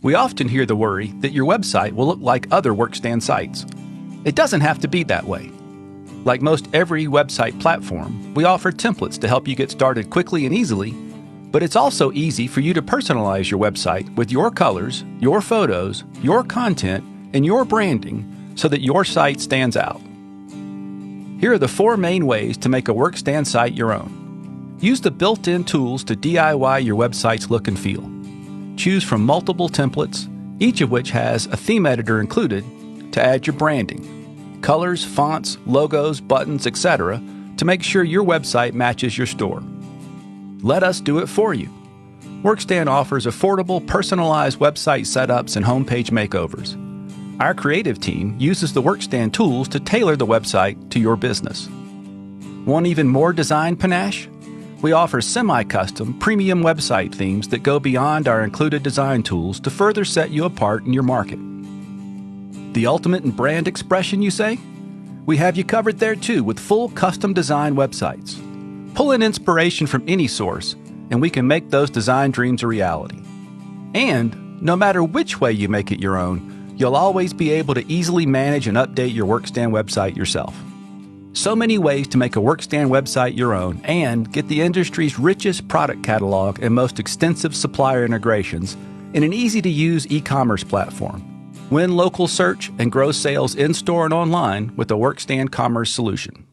We often hear the worry that your website will look like other Workstand sites. It doesn't have to be that way. Like most every website platform, we offer templates to help you get started quickly and easily, but it's also easy for you to personalize your website with your colors, your photos, your content, and your branding so that your site stands out. Here are the 4 main ways to make a Workstand site your own. Use the built-in tools to DIY your website's look and feel. Choose from multiple templates, each of which has a theme editor included, to add your branding. Colors, fonts, logos, buttons, etc. to make sure your website matches your store. Let us do it for you. Workstand offers affordable, personalized website setups and homepage makeovers. Our creative team uses the Workstand tools to tailor the website to your business. Want even more design panache? We offer semi-custom, premium website themes that go beyond our included design tools to further set you apart in your market. The ultimate in brand expression, you say? We have you covered there too with full custom design websites. Pull in inspiration from any source, and we can make those design dreams a reality. And no matter which way you make it your own, you'll always be able to easily manage and update your Workstand website yourself. So many ways to make a Workstand website your own and get the industry's richest product catalog and most extensive supplier integrations in an easy-to-use e-commerce platform. Win local search and grow sales in-store and online with a Workstand commerce solution.